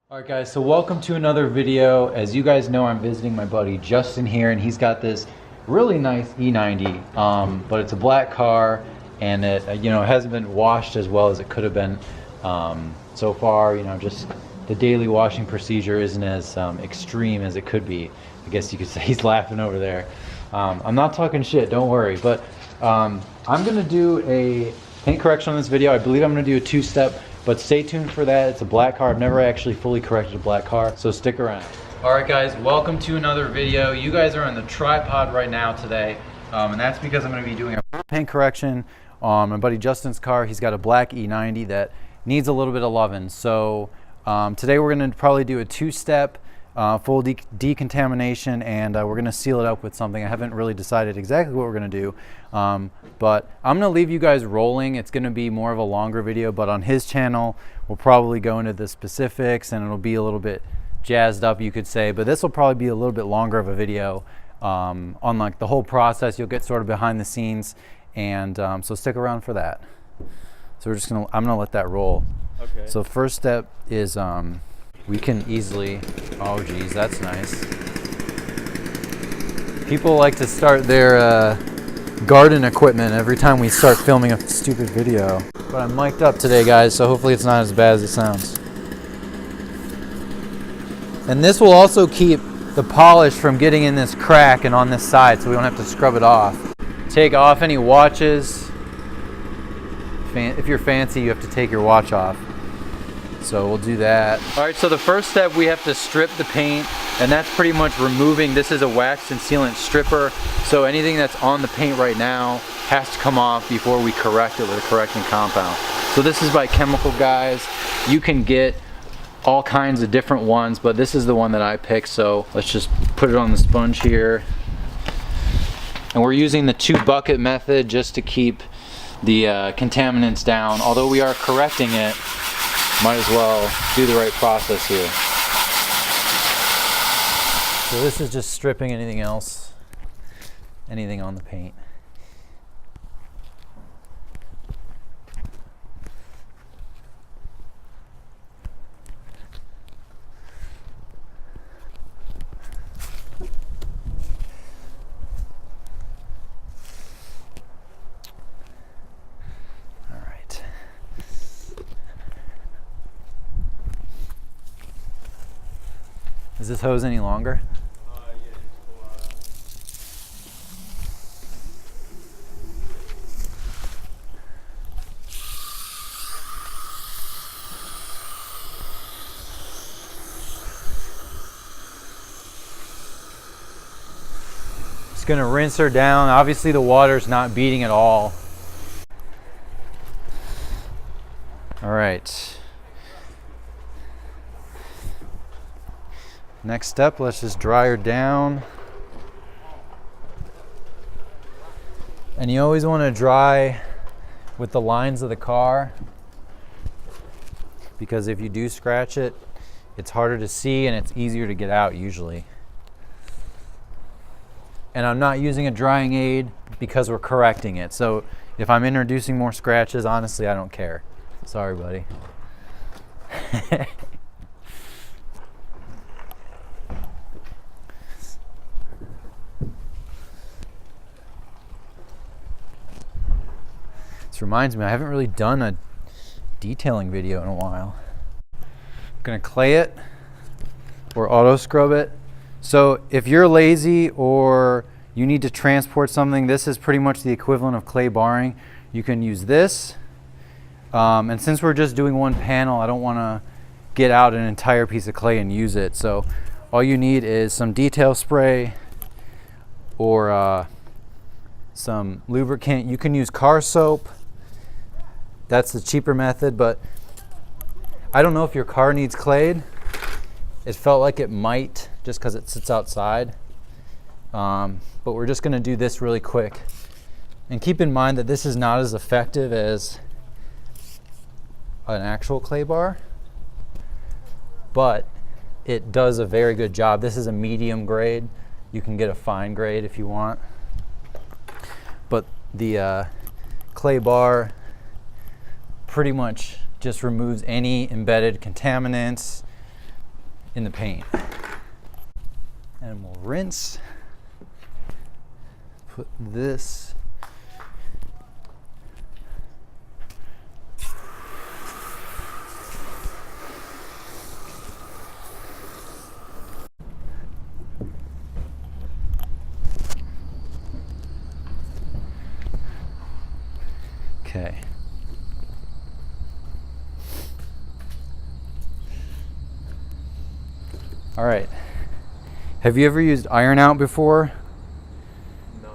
Alright guys, so welcome to another video. As you guys know, I'm visiting my buddy Justin here, and he's got this really nice E90, but it's a black car, and it hasn't been washed as well as it could have been so far. Just the daily washing procedure isn't as extreme as it could be. I guess you could say. He's laughing over there. I'm not talking shit, don't worry, but I'm gonna do a paint correction on this video. I believe I'm gonna do a two-step, but stay tuned for that. It's a black car. I've never actually fully corrected a black car, so stick around. All right guys, welcome to another video. You guys are on the tripod right now today, and that's because I'm gonna be doing a paint correction on my buddy Justin's car. He's got a black E90 that needs a little bit of loving. So today we're gonna probably do a two-step full decontamination, and we're gonna seal it up with something. I haven't really decided exactly what we're gonna do, but I'm gonna leave you guys rolling. It's gonna be more of a longer video, but on his channel we'll probably go into the specifics, and it'll be a little bit jazzed up, you could say, but this will probably be a little bit longer of a video on like the whole process. You'll get sort of behind the scenes, and so stick around for that. So I'm gonna let that roll. Okay. So first step is we can easily, oh geez, that's nice. People like to start their garden equipment every time we start filming a stupid video. But I'm mic'd up today, guys, so hopefully it's not as bad as it sounds. And this will also keep the polish from getting in this crack and on this side, so we don't have to scrub it off. Take off any watches. If you're fancy, you have to take your watch off. So we'll do that. All right, so the first step, we have to strip the paint, and that's pretty much removing, this is a wax and sealant stripper, so anything that's on the paint right now has to come off before we correct it with a correcting compound. So this is by Chemical Guys. You can get all kinds of different ones, but this is the one that I picked, so let's just put it on the sponge here. And we're using the 2-bucket method just to keep the contaminants down. Although we are correcting it, might as well do the right process here. So this is just stripping anything else, anything on the paint. Is this hose any longer? Yeah, Just gonna rinse her down. Obviously the water's not beating at all. All right. Next step, let's just dry her down. And you always want to dry with the lines of the car, because if you do scratch it, it's harder to see and it's easier to get out usually. And I'm not using a drying aid because we're correcting it. So if I'm introducing more scratches, honestly, I don't care. Sorry, buddy. This reminds me, I haven't really done a detailing video in a while. I'm gonna clay it or auto scrub it. So if you're lazy or you need to transport something, this is pretty much the equivalent of clay barring. You can use this. And since we're just doing one panel, I don't wanna get out an entire piece of clay and use it. So all you need is some detail spray or some lubricant. You can use car soap. That's the cheaper method, but I don't know if your car needs clayed. It felt like it might just because it sits outside. But we're just gonna do this really quick. And keep in mind that this is not as effective as an actual clay bar, but it does a very good job. This is a medium grade. You can get a fine grade if you want. But the clay bar pretty much just removes any embedded contaminants, in the paint. And we'll rinse, put this. Okay. All right. Have you ever used iron out before? No.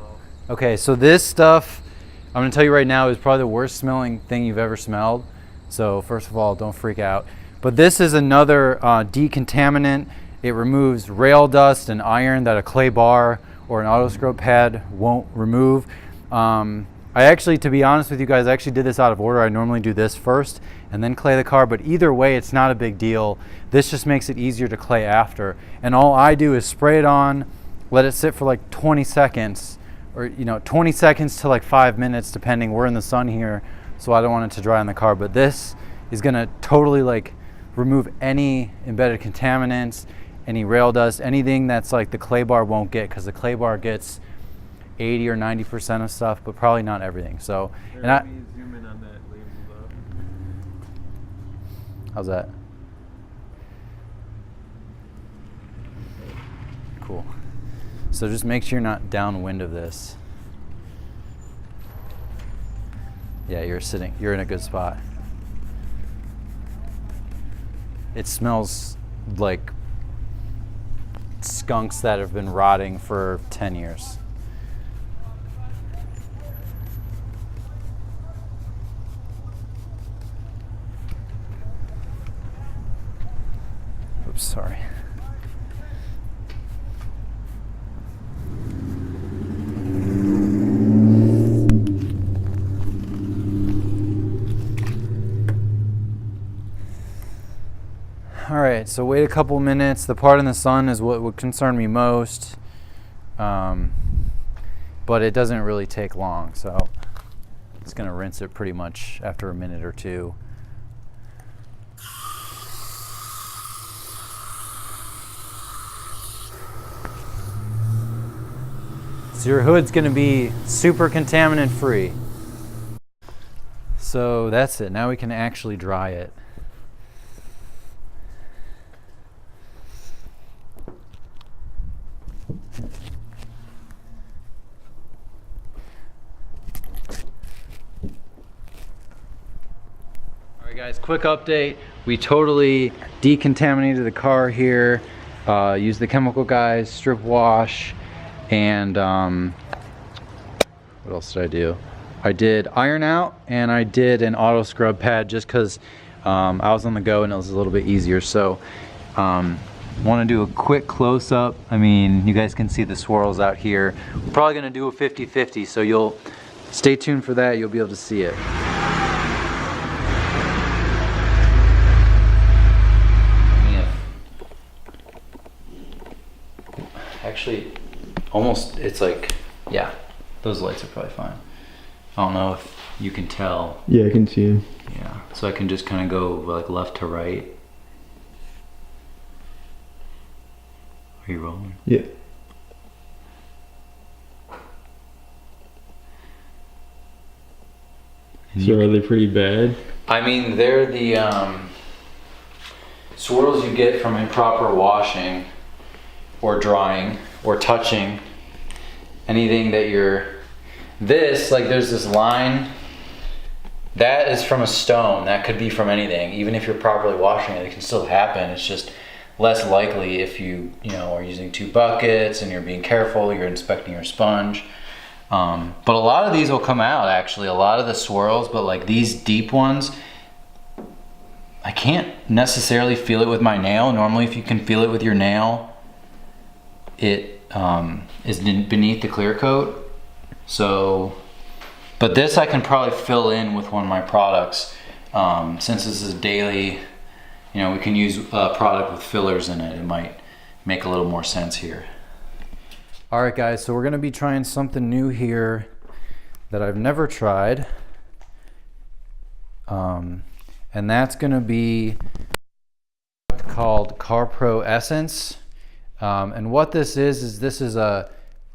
Okay, so this stuff, I'm gonna tell you right now, is probably the worst smelling thing you've ever smelled. So first of all, don't freak out. But this is another decontaminant. It removes rail dust and iron that a clay bar or an Autoscrub pad won't remove. I actually, to be honest with you guys, I actually did this out of order. I normally do this first and then clay the car, but either way, it's not a big deal. This just makes it easier to clay after. And all I do is spray it on, let it sit for like 20 seconds, or 20 seconds to like 5 minutes, depending. We're in the sun here, so I don't want it to dry on the car. But this is gonna totally like remove any embedded contaminants, any rail dust, anything that's like the clay bar won't get, because the clay bar gets 80 or 90% of stuff, but probably not everything. So, Here, and let me zoom in on that label though. how's that? Cool. So just make sure you're not downwind of this. Yeah, you're in a good spot. It smells like skunks that have been rotting for 10 years. Oops, sorry. All right, so wait a couple minutes. The part in the sun is what would concern me most, but it doesn't really take long, so it's gonna rinse it pretty much after a minute or two. So your hood's gonna be super contaminant free. So that's it. Now we can actually dry it. Alright guys, quick update. We totally decontaminated the car here. Used the chemical guys, strip wash, and what else did I do? I did iron out and I did an auto scrub pad just because I was on the go and it was a little bit easier. So want to do a quick close-up. I mean, you guys can see the swirls out here. We're probably going to do a 50-50, so you'll stay tuned for that. You'll be able to see it. Actually, almost, it's like, yeah, those lights are probably fine. I don't know if you can tell. Yeah, I can see him. Yeah, so I can just kind of go like left to right. Are you rolling? Yeah. So are they pretty bad? I mean, they're the swirls you get from improper washing or drying or touching anything that you're, like there's this line, that is from a stone. That could be from anything. Even if you're properly washing it, it can still happen. It's just less likely if you are using 2 buckets and you're being careful, you're inspecting your sponge. But a lot of these will come out actually, a lot of the swirls, but like these deep ones, I can't necessarily feel it with my nail. Normally if you can feel it with your nail, it is beneath the clear coat. So, but this I can probably fill in with one of my products. Since this is daily, we can use a product with fillers in it. It might make a little more sense here. All right guys, so we're gonna be trying something new here that I've never tried. And that's gonna be called CarPro ESSENCE. And what this is this is a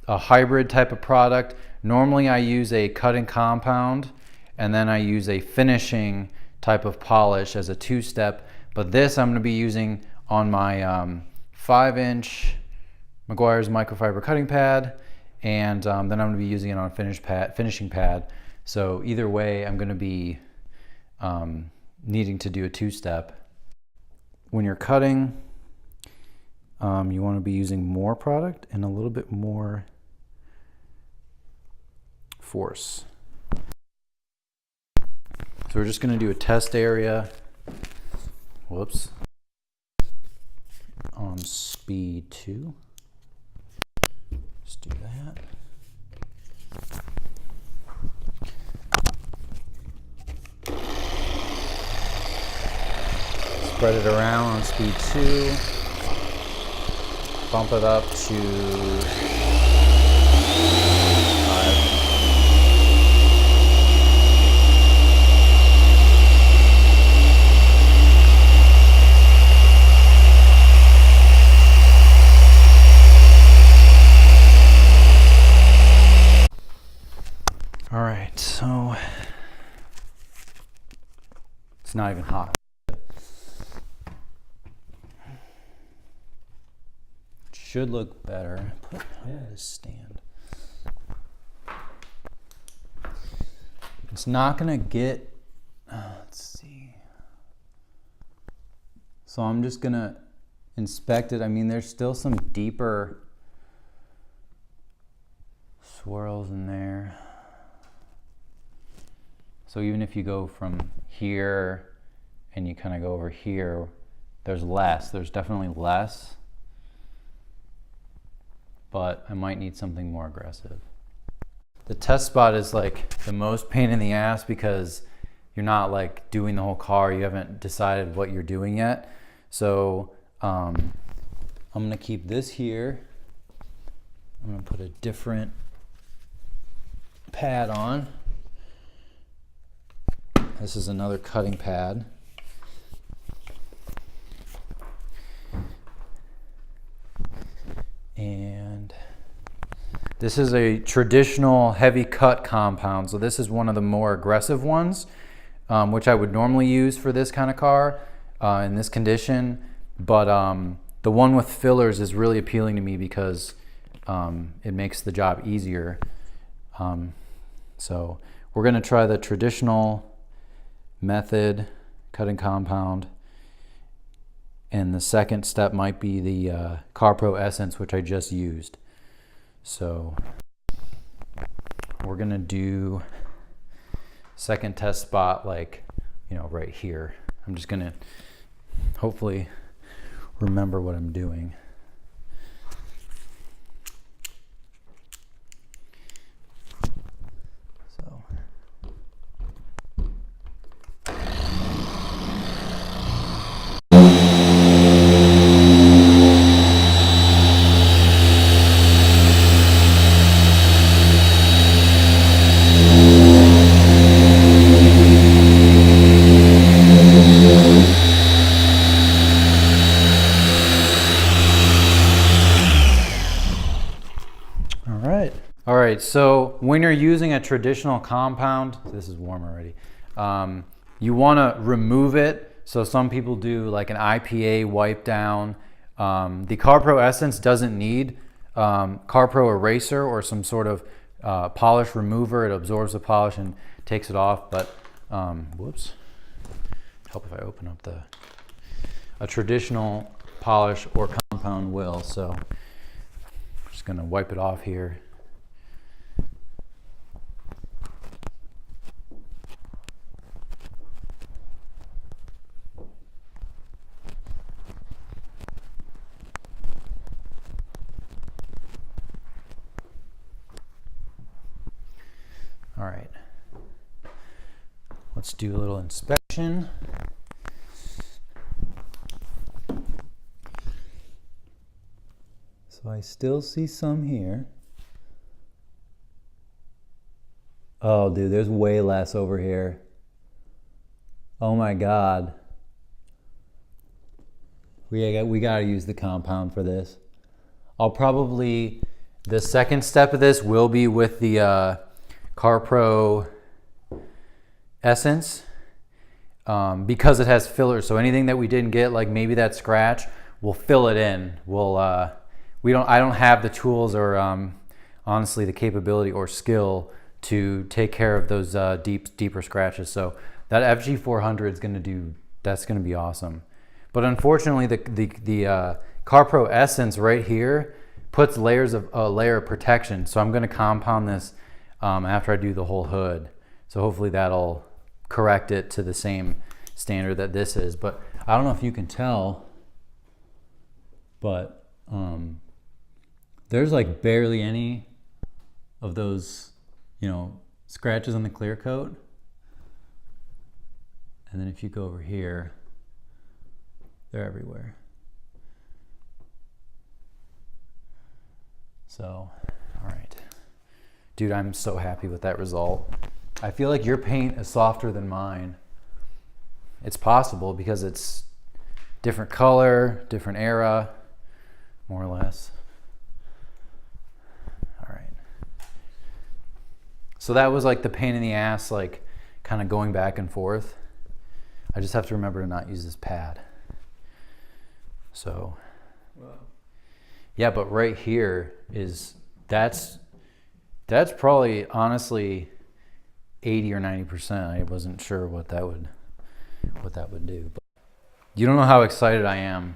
hybrid type of product. Normally I use a cutting compound and then I use a finishing type of polish as a two-step, but this I'm going to be using on my 5-inch Meguiar's microfiber cutting pad, and then I'm going to be using it on a finishing pad. So either way I'm going to be needing to do a two-step. When you're cutting, you want to be using more product and a little bit more force. So we're just going to do a test area, whoops, on speed 2. Let's do that. Spread it around on speed 2. Bump it up to 5. All right, so it's not even hot. Should look better. Put this stand. It's not gonna get, let's see. So I'm just gonna inspect it. I mean, there's still some deeper swirls in there. So even if you go from here and you kind of go over here, there's less. There's definitely less. But I might need something more aggressive. The test spot is like the most pain in the ass because you're not like doing the whole car. You haven't decided what you're doing yet. So I'm gonna keep this here. I'm gonna put a different pad on. This is another cutting pad. And this is a traditional heavy cut compound. So this is one of the more aggressive ones, which I would normally use for this kind of car in this condition. But the one with fillers is really appealing to me because it makes the job easier. So we're gonna try the traditional method, cutting compound. And the second step might be the CarPro ESSENCE, which I just used. So we're gonna do second test spot, like, you know, right here. I'm just gonna hopefully remember what I'm doing. So. All right, so when you're using a traditional compound, this is warm already, you want to remove it. So some people do like an IPA wipe down. The CarPro ESSENCE doesn't need CarPro eraser or some sort of polish remover. It absorbs the polish and takes it off, but whoops, help if I open up a traditional polish or compound will. So I'm just gonna wipe it off here. All right, let's do a little inspection. So I still see some here. Oh, dude, there's way less over here. Oh my God. We gotta use the compound for this. I'll probably, the second step of this will be with the CarPro ESSENCE because it has fillers. So anything that we didn't get, like maybe that scratch, we'll fill it in. I don't have the tools or honestly the capability or skill to take care of those deeper scratches. So that FG400 is that's gonna be awesome. But unfortunately, the CarPro ESSENCE right here puts layers of a layer of protection. So I'm gonna compound this after I do the whole hood. So hopefully that'll correct it to the same standard that this is. But I don't know if you can tell, but there's like barely any of those, scratches on the clear coat. And then if you go over here, they're everywhere. So, all right. Dude, I'm so happy with that result. I feel like your paint is softer than mine. It's possible because it's different color, different era, more or less. All right. So that was like the pain in the ass, like kind of going back and forth. I just have to remember to not use this pad. So, wow. Yeah, but right here that's probably honestly 80 or 90%. I wasn't sure what that would do. But you don't know how excited I am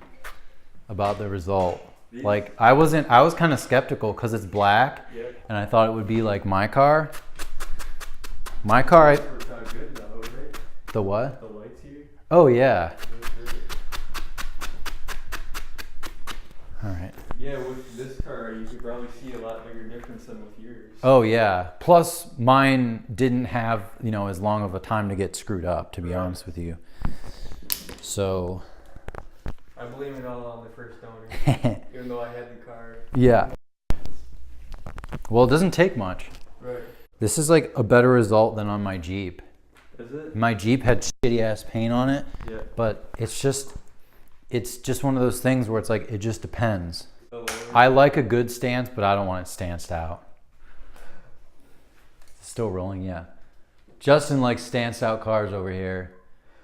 about the result. Yeah. Like I was kind of skeptical because it's black, yeah, and I thought it would be like my car. My car. Good though, right? The what? The lights here. Oh yeah. All right. Yeah, with this car, you could probably see a lot bigger difference than with yours. Oh yeah. Plus, mine didn't have as long of a time to get screwed up. To be honest with you. So. I blame it all on the first owner, even though I had the car. Yeah. Well, it doesn't take much. Right. This is like a better result than on my Jeep. Is it? My Jeep had shitty ass paint on it. Yeah. But it's just one of those things where it's like, it just depends. I like a good stance, but I don't want it stanced out. It's still rolling, yeah. Justin likes stanced out cars over here.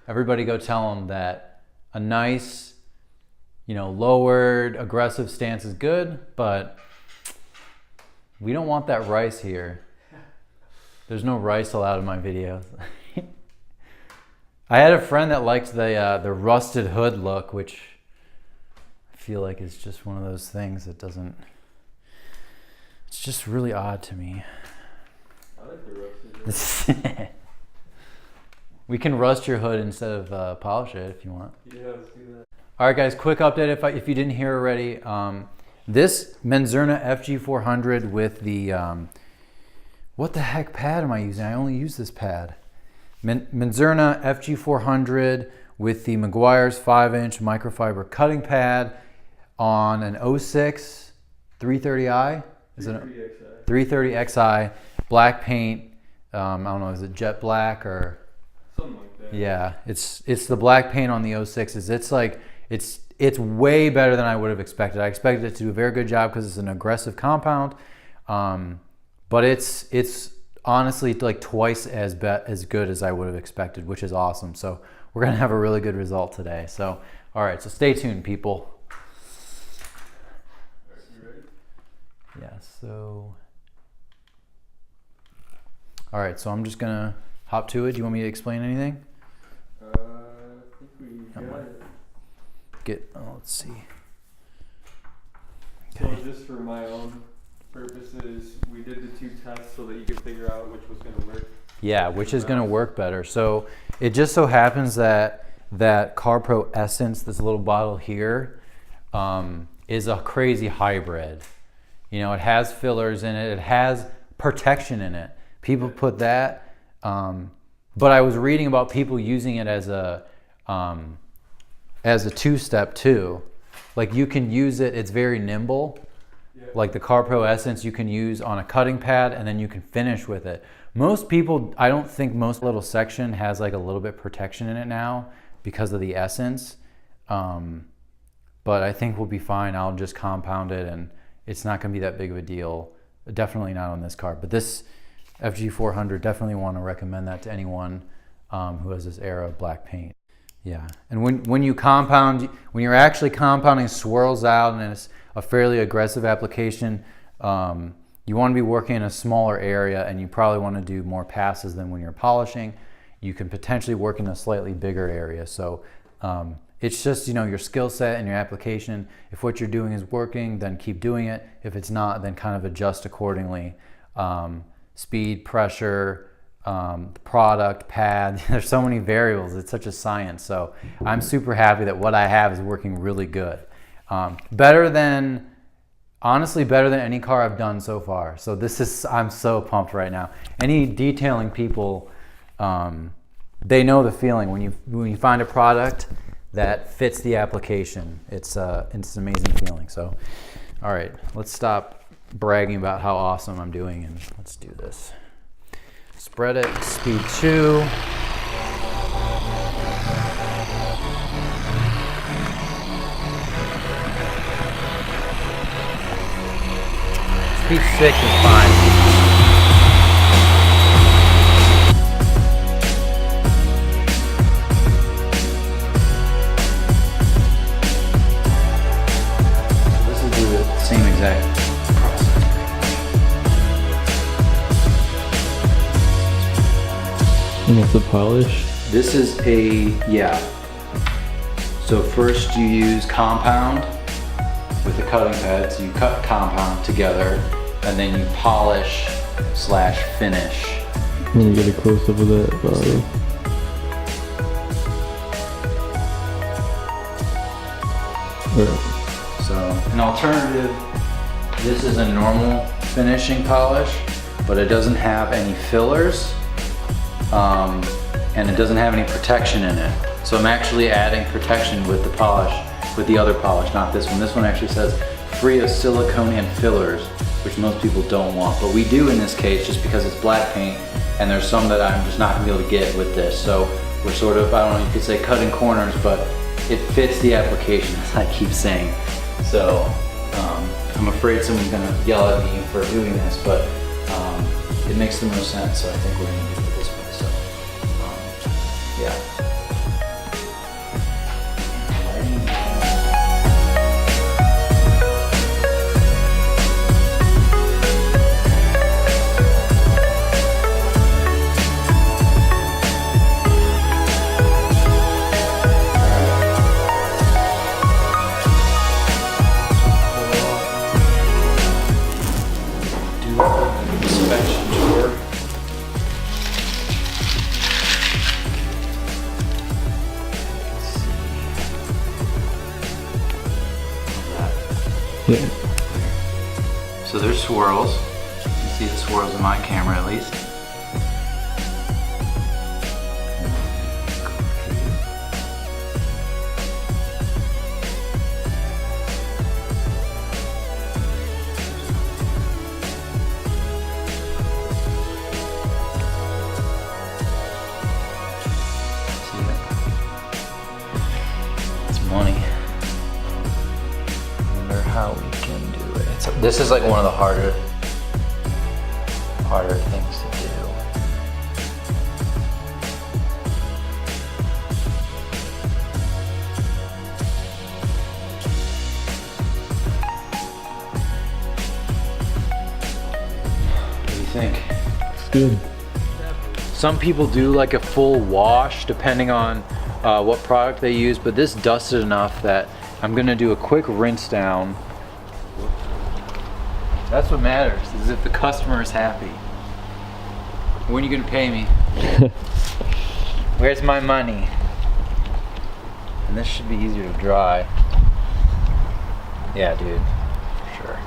Everybody go tell him that a nice, lowered, aggressive stance is good, but we don't want that rice here. There's no rice allowed in my videos. I had a friend that liked the rusted hood look, which I feel like is just one of those things that doesn't. It's just really odd to me. I like the rusted hood. We can rust your hood instead of polish it if you want. Yeah, let's do that. All right, guys. Quick update if you didn't hear already. This Menzerna FG400 with the what the heck pad am I using? I only use this pad. Menzerna FG400 with the Meguiars 5-inch microfiber cutting pad on an 06 330i. Is it 330xi black paint? I don't know. Is it jet black or something like that? Yeah, it's the black paint on the 06s. It's like it's way better than I would have expected. I expected it to do a very good job because it's an aggressive compound, but it's honestly like twice as good as I would have expected, which is awesome. So we're gonna have a really good result today. So all right, so stay tuned, people. You ready? Yeah. So all right, so I'm just gonna hop to it. Do you want me to explain anything? I think we got it. Let's see. Okay. So just for my own purposes, we did the two tests so that you could figure out which was going to work. Yeah, which is going to work better. So it just so happens that CarPro ESSENCE, this little bottle here, is a crazy hybrid. It has fillers in it. It has protection in it. People put that. But I was reading about people using it as a two-step too. Like you can use it, it's very nimble. Yeah. Like the CarPro ESSENCE you can use on a cutting pad and then you can finish with it. Most people, I don't think most little section has like a little bit protection in it now because of the ESSENCE. but I think we'll be fine. I'll just compound it and it's not gonna be that big of a deal. Definitely not on this car, but this FG400, definitely want to recommend that to anyone who has this era of black paint. Yeah, and when you compound, when you're actually compounding swirls out and it's a fairly aggressive application, you want to be working in a smaller area, and you probably want to do more passes than when you're polishing. You can potentially work in a slightly bigger area. So it's just, you know, your skill set and your application. If what you're doing is working, then keep doing it. If it's not, then kind of adjust accordingly. Speed, pressure, product, pad, there's so many variables. It's such a science. So I'm super happy that what I have is working really good. Honestly, better than any car I've done so far. So I'm so pumped right now. Any detailing people, they know the feeling when you find a product that fits the application. It's an amazing feeling. So, all right, let's stop bragging about how awesome I'm doing and let's do this. Spread it, speed 2. Speed 6 is fine. Same exact process. And it's a polish? This is yeah. So first you use compound with the cutting pad. So you cut compound together and then you polish / finish. Let me get a close up of that body. Right. So an alternative, this is a normal finishing polish, but it doesn't have any fillers, and it doesn't have any protection in it. So I'm actually adding protection with the polish, with the other polish, not this one. This one actually says free of silicone and fillers, which most people don't want, but we do in this case just because it's black paint, and there's some that I'm just not gonna be able to get with this. So we're sort of, I don't know, you could say cutting corners, but it fits the application, as I keep saying. So I'm afraid someone's gonna yell at me for doing this, but it makes the most sense. So I think we're gonna do it this way. So yeah. Yeah. So there's swirls. You can see the swirls in my camera at least. See it? It's money. How we can do it. This is like one of the harder things to do. What do you think? It's good. Some people do like a full wash depending on what product they use, but this dusted enough that I'm gonna do a quick rinse down. That's what matters, is if the customer is happy. When are you gonna pay me? Where's my money? And this should be easier to dry. Yeah, dude, sure.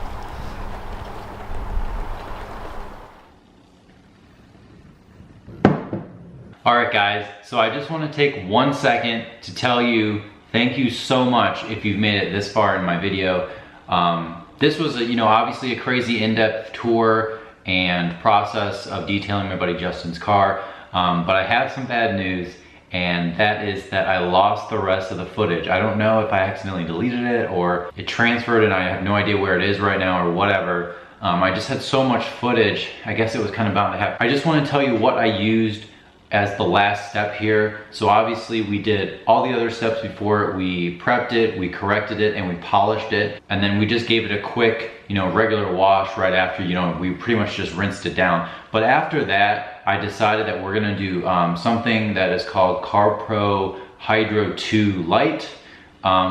All right, guys, so I just wanna take 1 second to tell you thank you so much if you've made it this far in my video. This was, obviously a crazy in-depth tour and process of detailing my buddy Justin's car, but I have some bad news, and that is that I lost the rest of the footage. I don't know if I accidentally deleted it or it transferred and I have no idea where it is right now or whatever. I just had so much footage, I guess it was kind of bound to happen. I just want to tell you what I used as the last step here. So obviously we did all the other steps before. We prepped it, we corrected it, and we polished it. And then we just gave it a quick, regular wash right after, we pretty much just rinsed it down. But after that, I decided that we're gonna do something that is called CarPro HydrO2 Lite,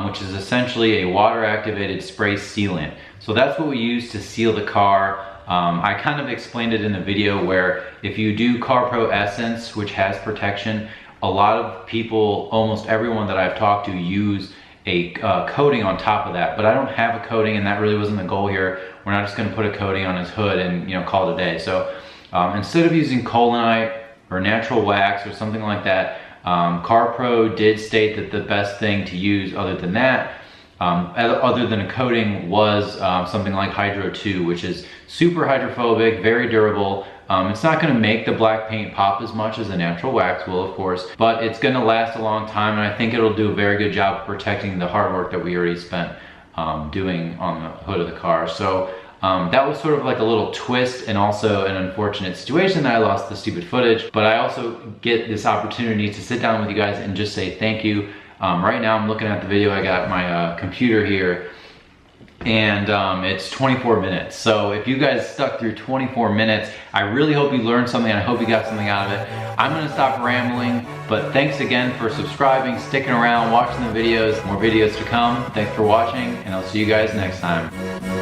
which is essentially a water activated spray sealant. So that's what we use to seal the car. I kind of explained it in the video where if you do CarPro ESSENCE, which has protection, a lot of people, almost everyone that I've talked to, use a coating on top of that. But I don't have a coating, and that really wasn't the goal here. We're not just gonna put a coating on his hood and call it a day. So instead of using Colinite or natural wax or something like that, CarPro did state that the best thing to use other than that, other than a coating, was something like HydrO2, which is super hydrophobic, very durable. It's not gonna make the black paint pop as much as a natural wax will, of course, but it's gonna last a long time, and I think it'll do a very good job of protecting the hard work that we already spent doing on the hood of the car. So that was sort of like a little twist, and also an unfortunate situation that I lost the stupid footage, but I also get this opportunity to sit down with you guys and just say thank you. Right now I'm looking at the video, I got my computer here, and it's 24 minutes. So if you guys stuck through 24 minutes, I really hope you learned something, and I hope you got something out of it. I'm gonna stop rambling, but thanks again for subscribing, sticking around, watching the videos. More videos to come. Thanks for watching, and I'll see you guys next time.